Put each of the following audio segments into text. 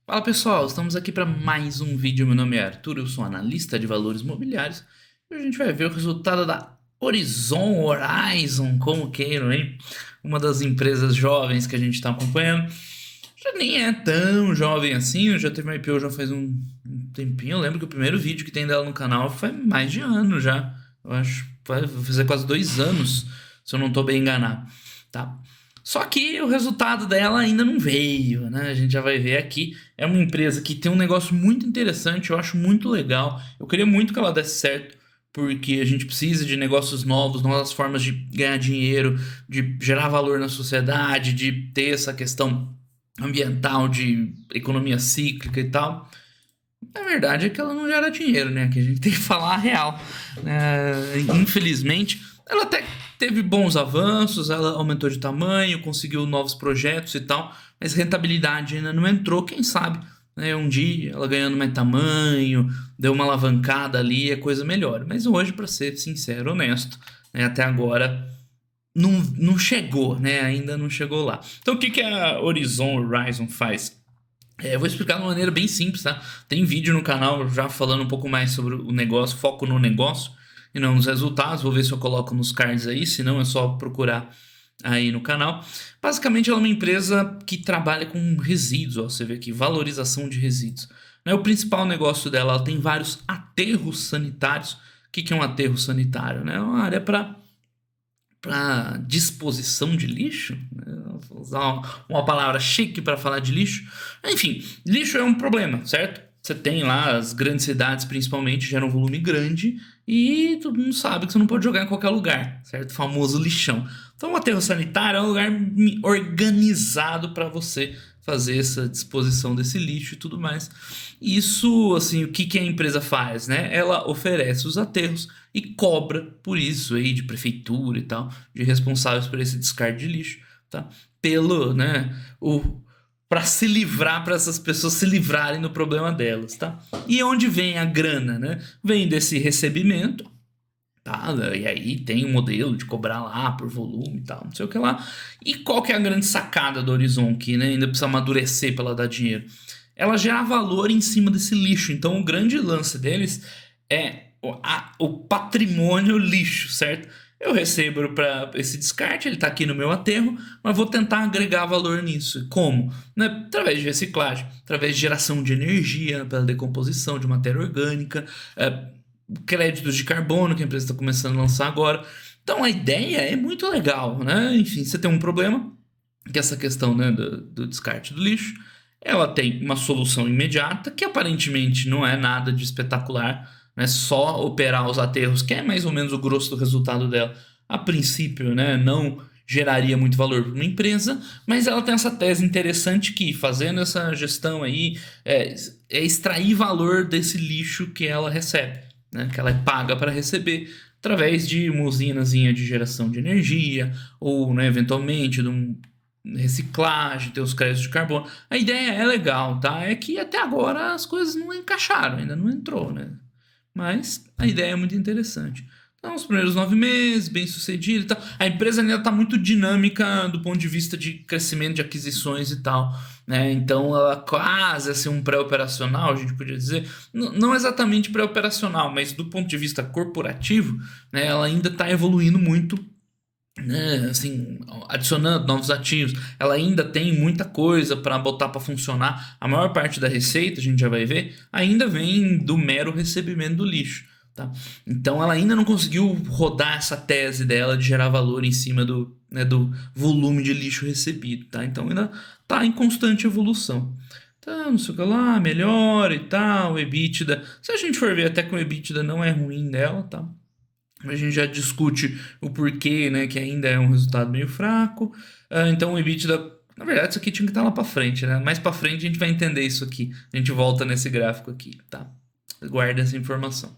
Fala pessoal, estamos aqui para mais um vídeo. Meu nome é Arthur, eu sou analista de valores imobiliários e a gente vai ver o resultado da Horizon, como queiram, hein? Uma das empresas jovens que a gente está acompanhando. Já nem é tão jovem assim, já teve uma IPO já faz um tempinho. Eu lembro que o primeiro vídeo que tem dela no canal foi mais de ano já. Eu acho, vai fazer quase 2 anos, se eu não estou bem enganado, tá? Só que o resultado dela ainda não veio, né? A gente já vai ver aqui. É uma empresa que tem um negócio muito interessante, eu acho muito legal. Eu queria muito que ela desse certo, porque a gente precisa de negócios novos, novas formas de ganhar dinheiro, de gerar valor na sociedade, de ter essa questão ambiental, de economia cíclica e tal. A verdade é que ela não gera dinheiro, né? Que a gente tem que falar a real. Infelizmente, ela até teve bons avanços, ela aumentou de tamanho, conseguiu novos projetos e tal, mas rentabilidade ainda não entrou. Quem sabe, né? Um dia ela ganhando mais tamanho, deu uma alavancada ali, a coisa melhora. Mas hoje, para ser sincero, honesto, né? Até agora não chegou, né? Ainda não chegou lá. Então, o que que a Horizon faz? Eu vou explicar de uma maneira bem simples, tá? Tem vídeo no canal já falando um pouco mais sobre o negócio, foco no negócio e não nos resultados. Vou ver se eu coloco nos cards aí, se não é só procurar aí no canal. Basicamente, ela é uma empresa que trabalha com resíduos, ó, você vê aqui, valorização de resíduos. Né, o principal negócio dela, ela tem vários aterros sanitários. O que que é um aterro sanitário? Né? É uma área para disposição de lixo, né? Vou usar uma palavra chique para falar de lixo. Enfim, lixo é um problema, certo? Você tem lá as grandes cidades, principalmente, geram um volume grande e todo mundo sabe que você não pode jogar em qualquer lugar, certo? O famoso lixão. Então, o aterro sanitário é um lugar organizado para você fazer essa disposição desse lixo e tudo mais. Isso, assim, o que que a empresa faz, né? Ela oferece os aterros e cobra por isso aí de prefeitura e tal, de responsáveis por esse descarte de lixo, tá? Pelo, né, o para se livrar, para essas pessoas se livrarem do problema delas, tá? E onde vem a grana, né? Vem desse recebimento, tá? E aí tem um modelo de cobrar lá por volume e tal, não sei o que lá. E qual que é a grande sacada do Horizon que, né, ainda precisa amadurecer para ela dar dinheiro? Ela gera valor em cima desse lixo. Então o grande lance deles é o patrimônio lixo, certo? Eu recebo para esse descarte, ele está aqui no meu aterro, mas vou tentar agregar valor nisso. Como? Né? Através de reciclagem, através de geração de energia pela decomposição de matéria orgânica, créditos de carbono que a empresa está começando a lançar agora. Então a ideia é muito legal, né? Enfim, você tem um problema, que é essa questão, né, do descarte do lixo. Ela tem uma solução imediata, que aparentemente não é nada de espetacular, né? Só operar os aterros, que é mais ou menos o grosso do resultado dela. A princípio, né, não geraria muito valor para uma empresa, mas ela tem essa tese interessante que, fazendo essa gestão aí, é extrair valor desse lixo que ela recebe, né, que ela é paga para receber, através de uma usinazinha de geração de energia, ou, né, eventualmente de um reciclagem, ter os créditos de carbono. A ideia é legal, tá? É que até agora as coisas não encaixaram, ainda não entrou, né? Mas a ideia é muito interessante. Então, os primeiros 9 meses, bem sucedido e tal. A empresa ainda está muito dinâmica do ponto de vista de crescimento de aquisições e tal, né? Então, ela quase assim um pré-operacional, a gente podia dizer. Não exatamente pré-operacional, mas do ponto de vista corporativo, né? Ela ainda está evoluindo muito, né, assim, adicionando novos ativos. Ela ainda tem muita coisa para botar para funcionar. A maior parte da receita, a gente já vai ver, ainda vem do mero recebimento do lixo, tá? Então ela ainda não conseguiu rodar essa tese dela de gerar valor em cima do, né, do volume de lixo recebido, tá? Então ainda está em constante evolução. Então, não sei o que lá, melhora e tal, o EBITDA. Se a gente for ver, até que o EBITDA não é ruim dela, tá? A gente já discute o porquê, né, que ainda é um resultado meio fraco. Então o EBITDA, na verdade, isso aqui tinha que estar lá para frente, né? Mais para frente a gente vai entender isso aqui. A gente volta nesse gráfico aqui, tá? Guarda essa informação.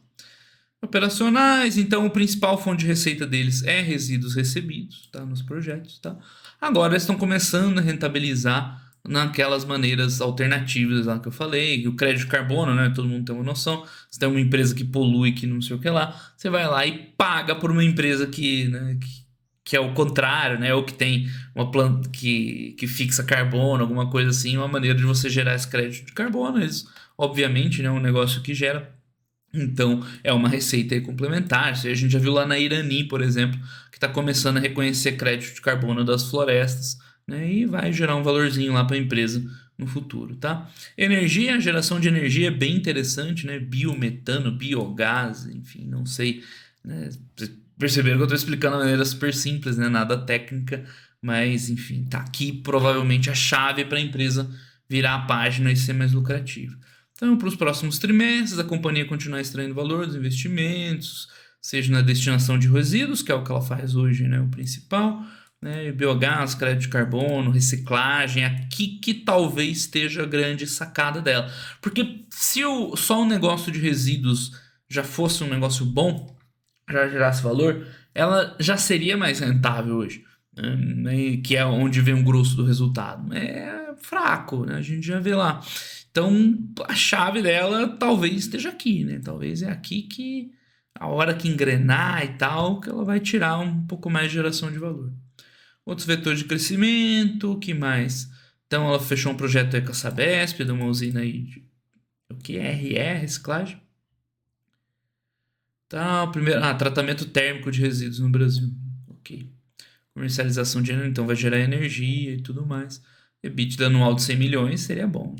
Operacionais, então o principal fonte de receita deles é resíduos recebidos, tá? Nos projetos, tá? Agora eles estão começando a rentabilizar naquelas maneiras alternativas lá que eu falei, o crédito de carbono, né? Todo mundo tem uma noção. Você tem uma empresa que polui, que não sei o que lá, você vai lá e paga por uma empresa que, né, que é o contrário, né? Ou que tem uma planta que fixa carbono, alguma coisa assim, uma maneira de você gerar esse crédito de carbono. Isso, obviamente, né, é um negócio que gera. Então, é uma receita aí complementar. Isso aí a gente já viu lá na Irani, por exemplo, que está começando a reconhecer crédito de carbono das florestas, né? E vai gerar um valorzinho lá para a empresa no futuro, tá? Energia, a geração de energia é bem interessante, né? Biometano, biogás, enfim, não sei, né? Vocês perceberam que eu estou explicando de maneira super simples, né? Nada técnica, mas enfim, tá aqui provavelmente a chave para a empresa virar a página e ser mais lucrativa. Então, para os próximos trimestres, a companhia continuar extraindo valor dos investimentos, seja na destinação de resíduos, que é o que ela faz hoje, né, o principal, né, biogás, crédito de carbono, reciclagem, aqui que talvez esteja a grande sacada dela. Porque se só o negócio de resíduos já fosse um negócio bom, já gerasse valor, ela já seria mais rentável hoje, né, que é onde vem o grosso do resultado. É fraco, né, a gente já vê lá. Então, a chave dela talvez esteja aqui, né? Talvez é aqui que a hora que engrenar e tal, que ela vai tirar um pouco mais de geração de valor. Outros vetores de crescimento, o que mais? Então, ela fechou um projeto aí com a Sabesp, de uma usina aí de o que é RE, reciclagem. Tá, primeiro, tratamento térmico de resíduos no Brasil. Ok. Comercialização de energia, então vai gerar energia e tudo mais. EBITDA anual de 100 milhões seria bom.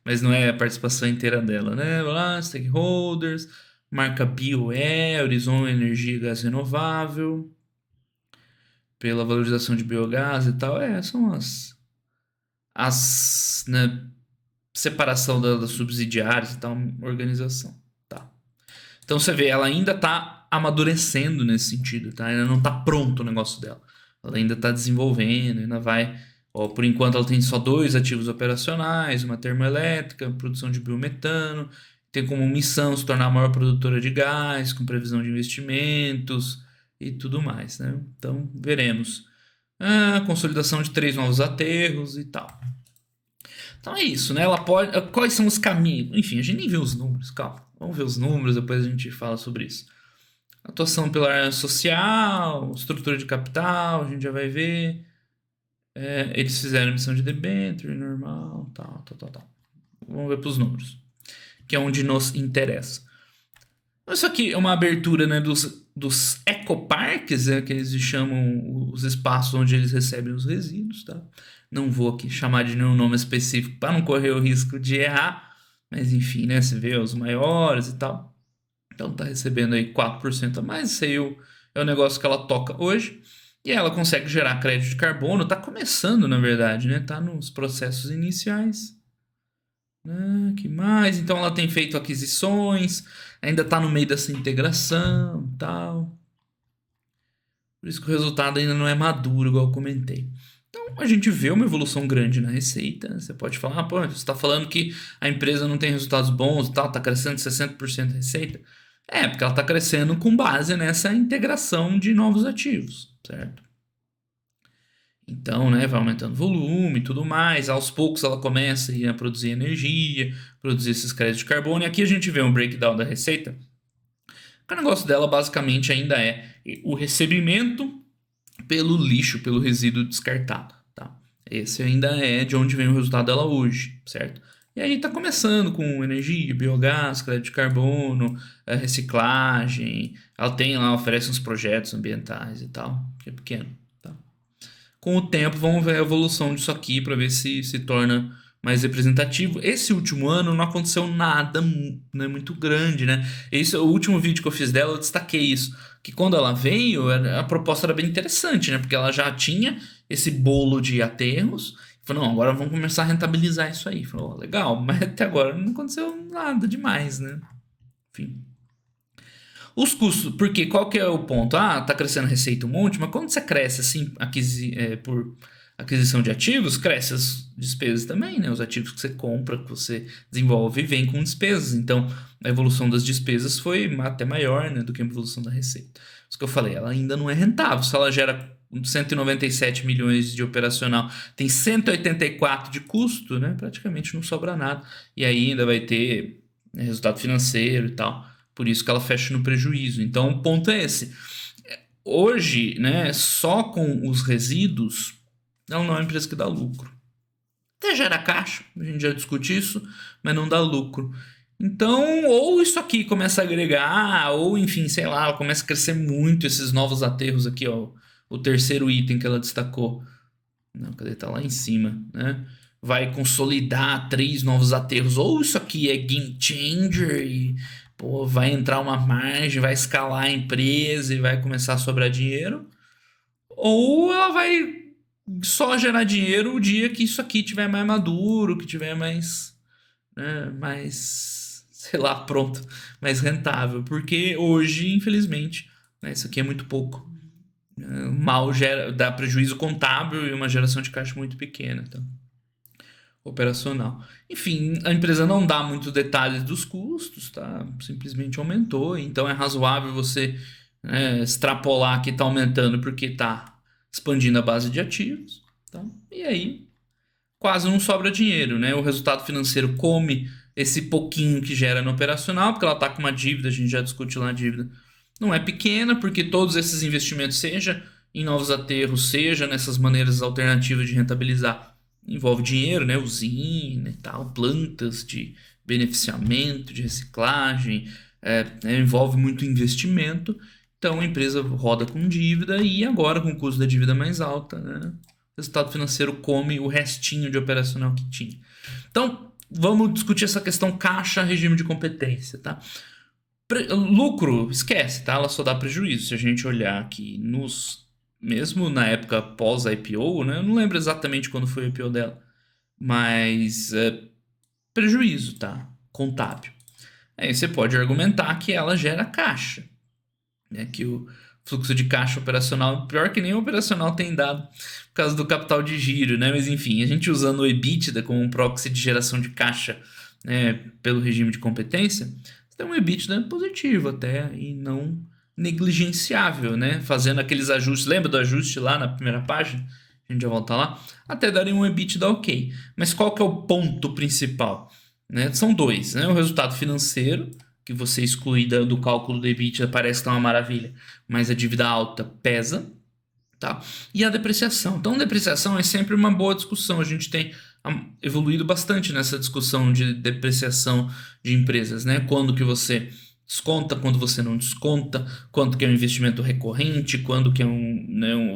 Mas não é a participação inteira dela, né? Lá, stakeholders, marca BioE, Horizon Energia e Gás Renovável, pela valorização de biogás e tal. São as né, separação das subsidiárias e tal, organização. Tá. Então você vê, ela ainda está amadurecendo nesse sentido, tá? Ainda não está pronto o negócio dela. Ela ainda está desenvolvendo, ainda vai. Por enquanto ela tem só 2 ativos operacionais, uma termoelétrica, produção de biometano, tem como missão se tornar a maior produtora de gás, com previsão de investimentos e tudo mais, né? Então veremos. Consolidação de 3 novos aterros e tal. Então é isso, né? Ela pode. Quais são os caminhos? Enfim, a gente nem viu os números, calma. Vamos ver os números, depois a gente fala sobre isso. Atuação pela área social, estrutura de capital, a gente já vai ver. Eles fizeram emissão de debênture, normal, tal. Vamos ver para os números, que é onde nos interessa. Isso aqui é uma abertura, né, dos ecoparques, que eles chamam os espaços onde eles recebem os resíduos, tá? Não vou aqui chamar de nenhum nome específico para não correr o risco de errar, mas enfim, né, você vê os maiores e tal. Então tá recebendo aí 4% a mais, isso aí é o negócio que ela toca hoje. E ela consegue gerar crédito de carbono, tá começando, na verdade, né? Tá nos processos iniciais. Que mais? Então ela tem feito aquisições, ainda tá no meio dessa integração e tal. Por isso que o resultado ainda não é maduro, igual eu comentei. Então a gente vê uma evolução grande na receita. Você pode falar, pô, você está falando que a empresa não tem resultados bons e tal, tá crescendo 60% a receita. Porque ela está crescendo com base nessa integração de novos ativos, certo? Então, né, vai aumentando o volume e tudo mais. Aos poucos ela começa a produzir energia, produzir esses créditos de carbono. E aqui a gente vê um breakdown da receita. O negócio dela basicamente ainda é o recebimento pelo lixo, pelo resíduo descartado, tá? Esse ainda é de onde vem o resultado dela hoje, certo? E aí tá começando com energia, biogás, crédito de carbono, reciclagem. Ela oferece uns projetos ambientais e tal, que é pequeno. Com o tempo, vamos ver a evolução disso aqui para ver se torna mais representativo. Esse último ano não aconteceu nada, né, muito grande, né? Esse é o último vídeo que eu fiz dela, eu destaquei isso. Que quando ela veio, a proposta era bem interessante, né? Porque ela já tinha esse bolo de aterros. Falou, não, agora vamos começar a rentabilizar isso aí. Falou, legal, mas até agora não aconteceu nada demais, né? Enfim. Os custos, porque qual que é o ponto? Tá crescendo receita um monte, mas quando você cresce assim por aquisição de ativos, cresce as despesas também, né? Os ativos que você compra, que você desenvolve, vêm com despesas. Então, a evolução das despesas foi até maior, né, do que a evolução da receita. Isso que eu falei, ela ainda não é rentável. Se ela gera 197 milhões de operacional, tem 184 de custo, né? Praticamente não sobra nada. E aí ainda vai ter, né, resultado financeiro e tal. Por isso que ela fecha no prejuízo. Então, o ponto é esse. hoje, né, só com os resíduos, ela não é uma empresa que dá lucro. Até gera caixa, a gente já discute isso, mas não dá lucro. Então, ou isso aqui começa a agregar, ou enfim, sei lá, ela começa a crescer muito esses novos aterros aqui, ó. O terceiro item que ela destacou. Não, cadê? Tá lá em cima, né? Vai consolidar 3 novos aterros. Ou isso aqui é game changer e, pô, vai entrar uma margem, vai escalar a empresa e vai começar a sobrar dinheiro. Ou ela vai só gerar dinheiro o dia que isso aqui tiver mais maduro, que tiver mais, né, mais, sei lá, pronto, mais rentável. Porque hoje, infelizmente, né, isso aqui é muito pouco. Mal gera, dá prejuízo contábil e uma geração de caixa muito pequena, então, operacional. Enfim, a empresa não dá muitos detalhes dos custos, tá? Simplesmente aumentou, então é razoável você, né, extrapolar que está aumentando porque está expandindo a base de ativos, tá? E aí quase não sobra dinheiro, né? O resultado financeiro come esse pouquinho que gera no operacional, porque ela está com uma dívida, a gente já discute lá a dívida. Não é pequena, porque todos esses investimentos, seja em novos aterros, seja nessas maneiras alternativas de rentabilizar, envolve dinheiro, né? Usina e tal, plantas de beneficiamento, de reciclagem, né? Envolve muito investimento. Então a empresa roda com dívida e agora com o custo da dívida mais alta, né? O resultado financeiro come o restinho de operacional que tinha. Então vamos discutir essa questão caixa, regime de competência, tá? Lucro, esquece, tá? Ela só dá prejuízo. Se a gente olhar aqui mesmo na época pós-IPO, né? Eu não lembro exatamente quando foi o IPO dela. Mas prejuízo, tá? Contábil. Aí você pode argumentar que ela gera caixa, né? Que o fluxo de caixa operacional, pior que nem o operacional tem dado por causa do capital de giro, né? Mas enfim, a gente usando o EBITDA como um proxy de geração de caixa, né, pelo regime de competência, tem um EBITDA positivo até e não negligenciável, né? Fazendo aqueles ajustes, lembra do ajuste lá na primeira página? A gente já volta lá. Até daria um EBITDA ok. Mas qual que é o ponto principal? Né? São dois, né? O resultado financeiro, que você exclui do cálculo do EBITDA, parece que é uma maravilha, mas a dívida alta pesa, tá? E a depreciação. Então, depreciação é sempre uma boa discussão. A gente tem evoluído bastante nessa discussão de depreciação de empresas, né? Quando que você desconta, quando você não desconta, quando que é um investimento recorrente, quando que é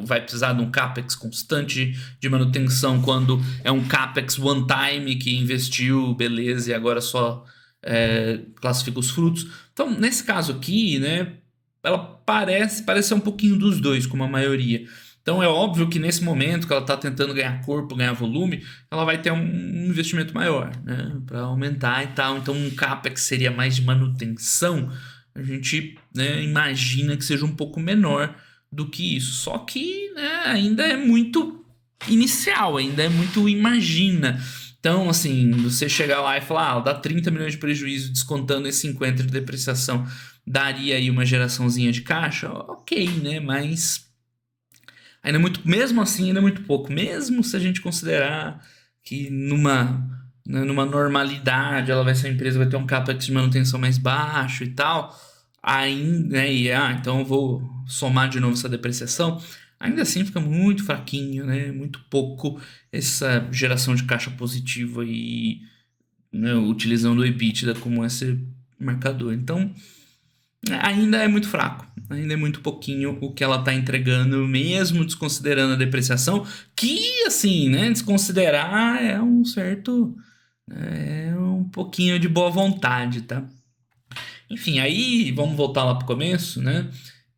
vai precisar de um CAPEX constante de manutenção, quando é um CAPEX one time que investiu, beleza, e agora só classifica os frutos. Então, nesse caso aqui, né, ela parece ser um pouquinho dos dois, como a maioria. Então é óbvio que nesse momento que ela está tentando ganhar corpo, ganhar volume, ela vai ter um investimento maior, né, para aumentar e tal. Então um CAPEX seria mais de manutenção, a gente, né, imagina que seja um pouco menor do que isso. Só que, né, ainda é muito inicial, ainda é muito imagina. Então, assim, você chegar lá e falar, dá 30 milhões de prejuízo descontando esse 50 de depreciação, daria aí uma geraçãozinha de caixa? Ok, né, mas ainda é muito, mesmo assim, ainda é muito pouco. Mesmo se a gente considerar que numa normalidade ela vai ser uma empresa, vai ter um CAPEX de manutenção mais baixo e tal, ainda, né, então eu vou somar de novo essa depreciação, ainda assim fica muito fraquinho, né, muito pouco essa geração de caixa positiva e, né, utilizando o EBITDA como esse marcador. Então, ainda é muito fraco, ainda é muito pouquinho o que ela está entregando, mesmo desconsiderando a depreciação, que, assim, né, desconsiderar é um certo, é um pouquinho de boa vontade, tá? Enfim, aí vamos voltar lá pro começo, né?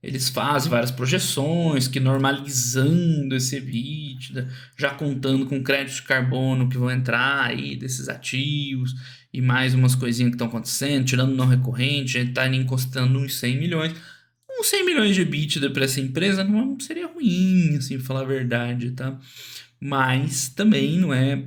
Eles fazem várias projeções que normalizando esse EBITDA, já contando com créditos de carbono que vão entrar aí desses ativos e mais umas coisinhas que estão acontecendo, tirando não recorrente, a gente está considerando uns 100 milhões. Uns 100 milhões de EBITDA para essa empresa não seria ruim, assim, pra falar a verdade, tá? Mas também não é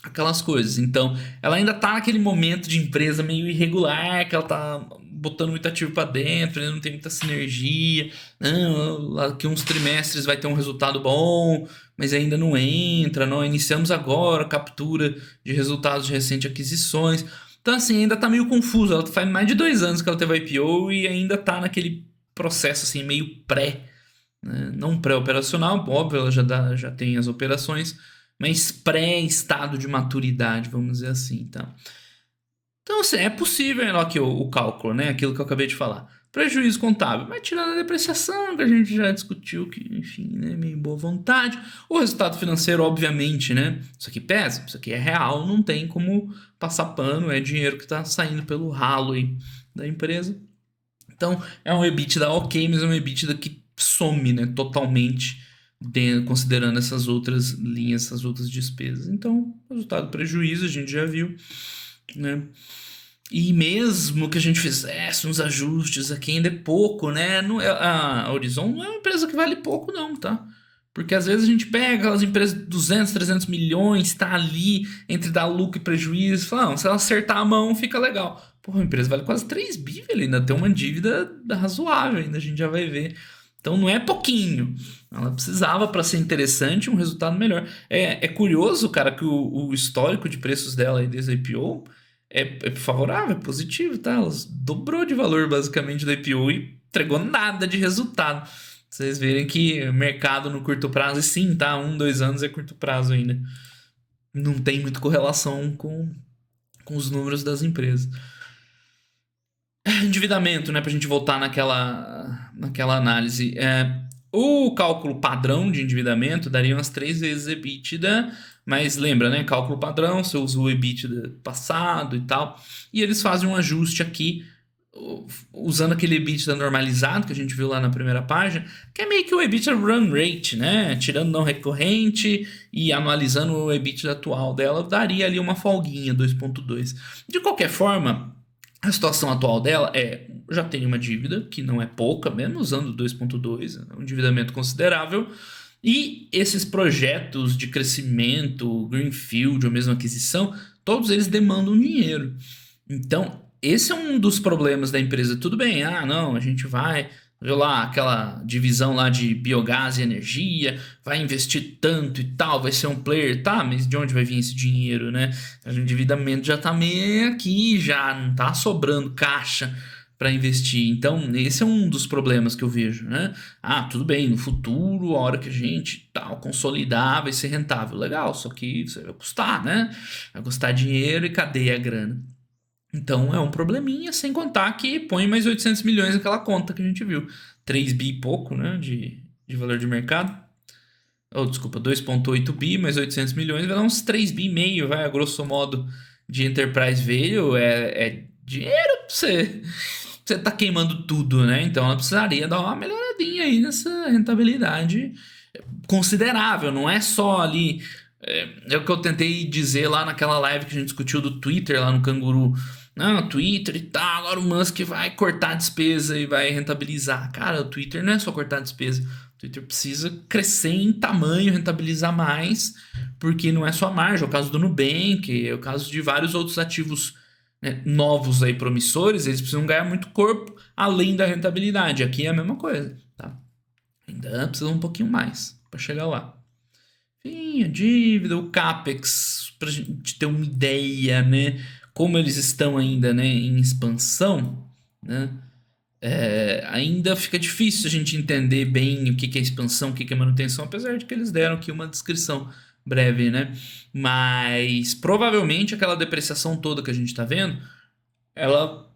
aquelas coisas. Então, ela ainda tá naquele momento de empresa meio irregular, que ela tá botando muito ativo para dentro, ainda não tem muita sinergia. Não, daqui uns trimestres vai ter um resultado bom, mas ainda não entra. Nós iniciamos agora a captura de resultados de recentes aquisições. Então, assim, ainda tá meio confuso. Ela faz mais de 2 anos que ela teve IPO e ainda tá naquele processo, assim, meio pré, né? Não pré-operacional, óbvio, ela já tem as operações, mas pré-estado de maturidade, vamos dizer assim, tá? Então, assim, é possível aqui o cálculo, né? Aquilo que eu acabei de falar. Prejuízo contábil, mas tirando a depreciação, que a gente já discutiu, que, enfim, né, meio boa vontade. O resultado financeiro, obviamente, né? Isso aqui pesa, isso aqui é real, não tem como passar pano, é dinheiro que está saindo pelo ralo aí da empresa. Então, é um EBITDA ok, mas é um EBITDA que some, né, totalmente, considerando essas outras linhas, essas outras despesas. Então, resultado prejuízo, a gente já viu, né? E mesmo que a gente fizesse uns ajustes aqui, ainda é pouco, né? Não a Horizon não é uma empresa que vale pouco, não, tá? Porque às vezes a gente pega aquelas empresas de 200, 300 milhões, tá ali entre dar lucro e prejuízo, fala, não, se ela acertar a mão, fica legal. Porra, a empresa vale quase 3 bi, velho, ainda tem uma dívida razoável, ainda a gente já vai ver. Então não é pouquinho. Ela precisava, para ser interessante, um resultado melhor. É curioso, cara, que o histórico de preços dela aí desde a IPO é favorável, é positivo, tá? Ela dobrou de valor basicamente da IPO e entregou nada de resultado. Vocês verem que o mercado no curto prazo, e sim, tá? 2 anos é curto prazo ainda. Não tem muita correlação com os números das empresas. Endividamento, né? Pra gente voltar naquela análise. O cálculo padrão de endividamento daria umas 3 vezes EBITDA, mas lembra, né? Cálculo padrão, você usa o EBITDA passado e tal. E eles fazem um ajuste aqui, usando aquele EBITDA normalizado que a gente viu lá na primeira página, que é meio que o EBITDA run rate, né? Tirando não recorrente e analisando o EBITDA atual dela, daria ali uma folguinha, 2,2. De qualquer forma, a situação atual dela já tem uma dívida, que não é pouca, mesmo usando 2,2, é um endividamento considerável, e esses projetos de crescimento, greenfield ou mesmo aquisição, todos eles demandam dinheiro. Então, esse é um dos problemas da empresa. Tudo bem, não, a gente vai ver lá aquela divisão lá de biogás e energia, vai investir tanto e tal, vai ser um player, tá, mas de onde vai vir esse dinheiro, né? O endividamento já tá meio aqui, já não tá sobrando caixa para investir. Então, esse é um dos problemas que eu vejo, né? Tudo bem, no futuro, a hora que a gente tal consolidar, vai ser rentável. Legal, só que isso vai custar, né? Vai custar dinheiro e cadê a grana? Então é um probleminha, sem contar que põe mais 800 milhões naquela conta que a gente viu. 3 bi e pouco, né, de valor de mercado. Desculpa, 2,8 bi mais 800 milhões, vai dar uns 3 bi e meio, vai, a grosso modo, de enterprise value. É dinheiro pra você tá queimando tudo, né? Então ela precisaria dar uma melhoradinha aí nessa rentabilidade considerável, não é só ali. É o que eu tentei dizer lá naquela live que a gente discutiu do Twitter lá no Canguru. Não, Twitter e tal, agora o Musk vai cortar a despesa e vai rentabilizar. Cara, o Twitter não é só cortar a despesa. O Twitter precisa crescer em tamanho, rentabilizar mais, porque não é só a margem. É o caso do Nubank, é o caso de vários outros ativos, né, novos aí, promissores. Eles precisam ganhar muito corpo além da rentabilidade. Aqui é a mesma coisa, tá? Ainda precisa um pouquinho mais para chegar lá. Enfim, a dívida, o CAPEX, para a gente ter uma ideia, né? Como eles estão ainda, né, em expansão, né? Ainda fica difícil a gente entender bem o que é expansão, o que é manutenção, apesar de que eles deram aqui uma descrição breve, né? Mas provavelmente aquela depreciação toda que a gente está vendo, ela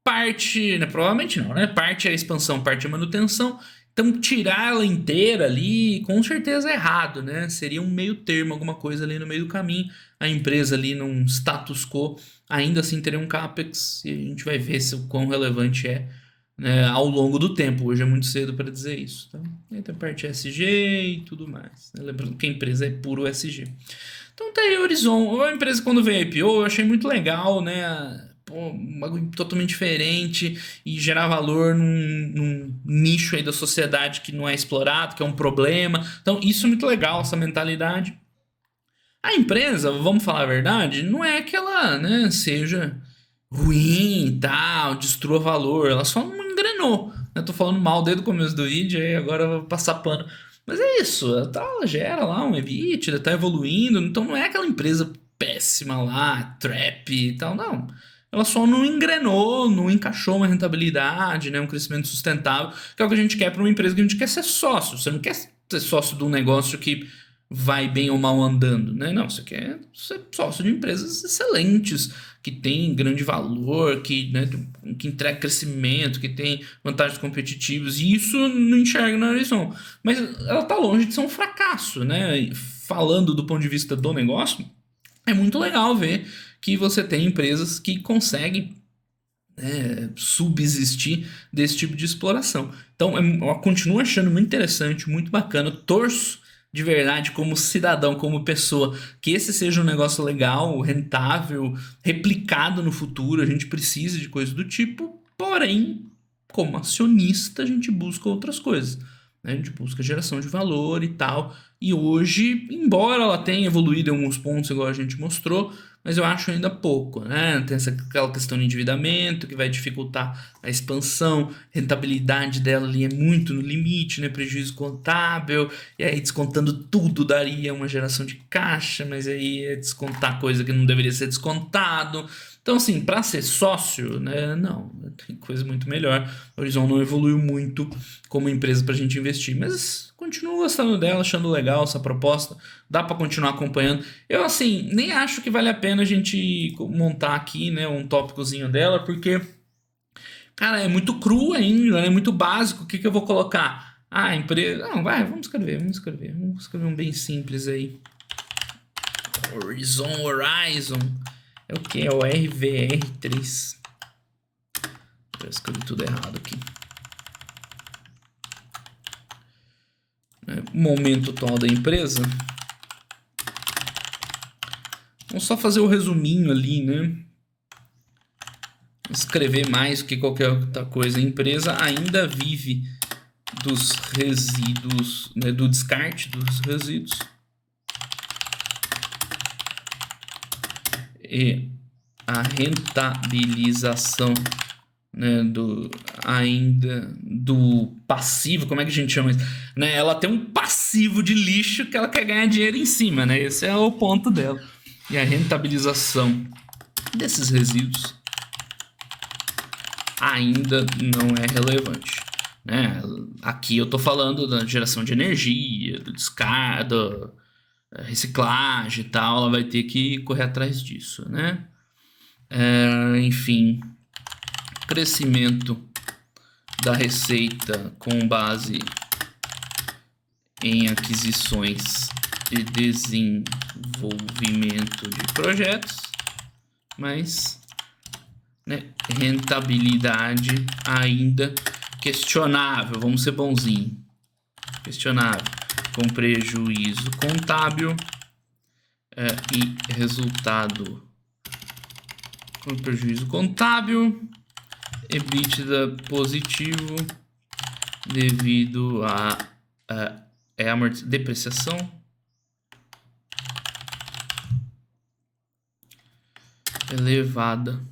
parte, né? Provavelmente não, né? Parte é a expansão, parte é a manutenção. Então, tirar ela inteira ali, com certeza é errado, né? Seria um meio termo, alguma coisa ali no meio do caminho. A empresa ali num status quo, ainda assim teria um CAPEX, e a gente vai ver o quão relevante é, né, ao longo do tempo. Hoje é muito cedo para dizer isso. Tá? Aí tem a parte SG e tudo mais. Né? Lembrando que a empresa é puro SG. Então tá aí o Horizon. A empresa, quando veio a IPO, eu achei muito legal, né? Um bagulho totalmente diferente e gerar valor num nicho aí da sociedade que não é explorado, que é um problema. Então, isso é muito legal, essa mentalidade. A empresa, vamos falar a verdade, não é que ela, né, seja ruim e tal, destrua valor. Ela só não engrenou. Eu tô falando mal desde o começo do vídeo, aí agora eu vou passar pano. Mas é isso, ela gera lá um EBITDA, tá evoluindo, então não é aquela empresa péssima lá, trap e tal, não. ela só não engrenou, não encaixou uma rentabilidade, né, um crescimento sustentável, que é o que a gente quer para uma empresa, que a gente quer ser sócio. Você não quer ser sócio de um negócio que vai bem ou mal andando, né? Não, você quer ser sócio de empresas excelentes, que tem grande valor, que, né, que entrega crescimento, que tem vantagens competitivas, e isso não enxerga na Horizon. Mas ela está longe de ser um fracasso, né? E falando do ponto de vista do negócio, é muito legal ver que você tem empresas que conseguem subsistir desse tipo de exploração. Então, eu continuo achando muito interessante, muito bacana. Torço de verdade, como cidadão, como pessoa, que esse seja um negócio legal, rentável, replicado no futuro. A gente precisa de coisas do tipo, porém, como acionista, a gente busca outras coisas, né? A gente busca geração de valor e tal. E hoje, embora ela tenha evoluído em alguns pontos, igual a gente mostrou, mas eu acho ainda pouco, né? Tem aquela questão de endividamento que vai dificultar a expansão, rentabilidade dela ali é muito no limite, né? Prejuízo contábil, e aí descontando tudo daria uma geração de caixa, mas aí é descontar coisa que não deveria ser descontado. Então, assim, para ser sócio, né? Não, tem coisa muito melhor. A Horizon não evoluiu muito como empresa para a gente investir, mas continuo gostando dela, achando legal essa proposta. Dá para continuar acompanhando. Eu, assim, nem acho que vale a pena a gente montar aqui, né, um tópicozinho dela, porque, cara, é muito cru ainda, é muito básico. O que eu vou colocar? Ah, empresa. Não, vai, vamos escrever. Vamos escrever um bem simples aí. Horizon. É o que? É o RVR3. Eu escrevi tudo errado aqui. Momento atual da empresa. Vamos só fazer o resuminho ali, né? Escrever mais do que qualquer outra coisa. A empresa ainda vive dos resíduos, né? Do descarte dos resíduos. E a rentabilização, né, do passivo, como é que a gente chama isso? Né, ela tem um passivo de lixo que ela quer ganhar dinheiro em cima, né? Esse é o ponto dela. E a rentabilização desses resíduos ainda não é relevante, né? Aqui eu tô falando da geração de energia, do descarte, da reciclagem e tal, ela vai ter que correr atrás disso, né? Enfim, crescimento da receita com base em aquisições e desenvolvimento de projetos, mas, né, rentabilidade ainda questionável, vamos ser bonzinho, questionável, com prejuízo contábil e resultado com prejuízo contábil, EBITDA positivo devido a depreciação, elevada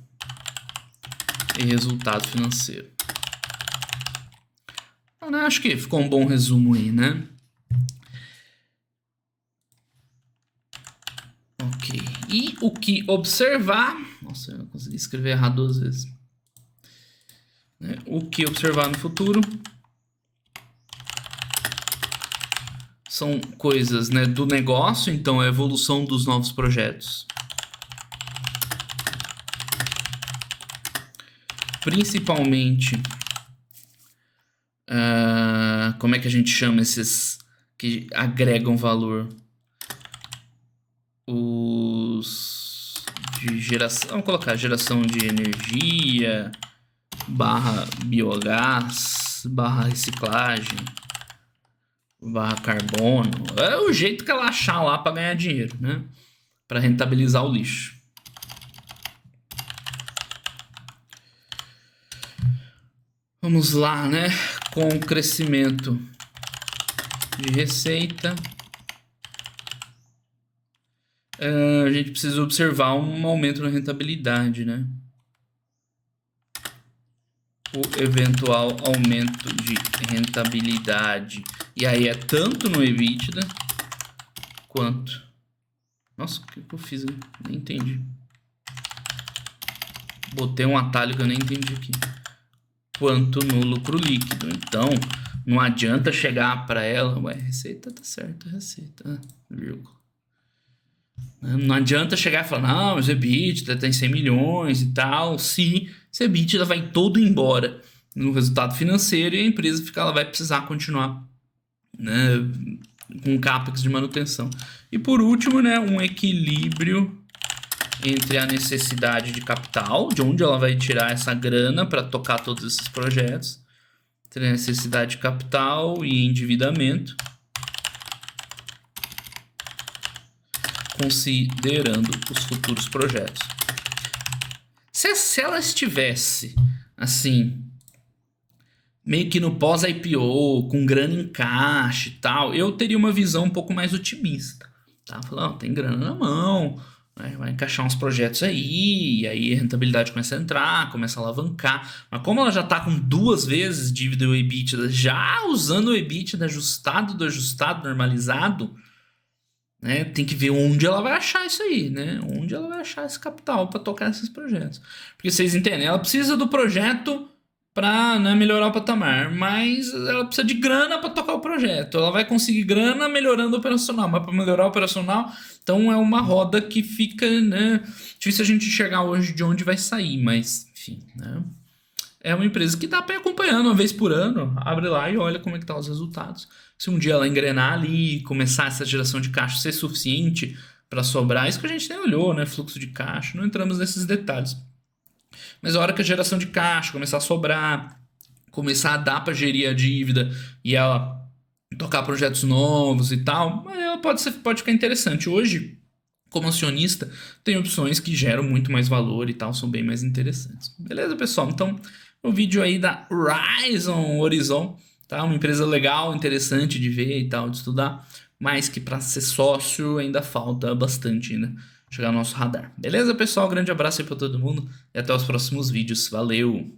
e resultado financeiro. Então, né, acho que ficou um bom resumo aí, né? Ok. E o que observar... Nossa, eu consegui escrever errado 2 vezes. O que observar no futuro são coisas, né, do negócio, então a evolução dos novos projetos. Principalmente, como é que a gente chama esses que agregam valor? Os de geração, vamos colocar geração de energia, barra biogás, barra reciclagem, barra carbono. É o jeito que ela achar lá para ganhar dinheiro, né? Para rentabilizar o lixo. Vamos lá, né? Com o crescimento de receita, a gente precisa observar um aumento na rentabilidade, né? O eventual aumento de rentabilidade. E aí é tanto no EBITDA quanto... Nossa, o que eu fiz? Nem entendi. botei um atalho que eu nem entendi aqui. Quanto no lucro líquido. Então, não adianta chegar para ela... Ué, receita tá certo, receita, vírgula. Não adianta chegar e falar, não, mas o EBITDA tem 100 milhões e tal, se esse EBITDA vai todo embora no resultado financeiro e a empresa ela vai precisar continuar, né, com CAPEX de manutenção. E por último, né, um equilíbrio entre a necessidade de capital, de onde ela vai tirar essa grana para tocar todos esses projetos, entre a necessidade de capital e endividamento, considerando os futuros projetos. Se ela estivesse assim, meio que no pós-IPO, com grana em caixa e tal, eu teria uma visão um pouco mais otimista, tá? Falando, tem grana na mão, vai encaixar uns projetos aí, e aí a rentabilidade começa a entrar, começa a alavancar. Mas como ela já está com 2 vezes dívida e o EBITDA, já usando o EBITDA ajustado do ajustado normalizado, né, tem que ver onde ela vai achar isso aí, né? Onde ela vai achar esse capital para tocar esses projetos. Porque vocês entendem, ela precisa do projeto para, né, melhorar o patamar, mas ela precisa de grana para tocar o projeto. Ela vai conseguir grana melhorando o operacional, mas para melhorar o operacional, então é uma roda que fica, né, difícil a gente enxergar hoje de onde vai sair, mas enfim, né? É uma empresa que dá para ir acompanhando uma vez por ano, abre lá e olha como é que tá os resultados. Se um dia ela engrenar ali e começar essa geração de caixa ser suficiente para sobrar, isso que a gente nem olhou, né? Fluxo de caixa, não entramos nesses detalhes. Mas a hora que a geração de caixa começar a sobrar, começar a dar para gerir a dívida e ela tocar projetos novos e tal, ela pode ficar interessante. Hoje, como acionista, tem opções que geram muito mais valor e tal, são bem mais interessantes. Beleza, pessoal? Então, o vídeo aí da Horizon, tá? Uma empresa legal, interessante de ver e tal, de estudar, mas que para ser sócio ainda falta bastante ainda chegar no nosso radar. Beleza, pessoal? Grande abraço aí para todo mundo e até os próximos vídeos. Valeu!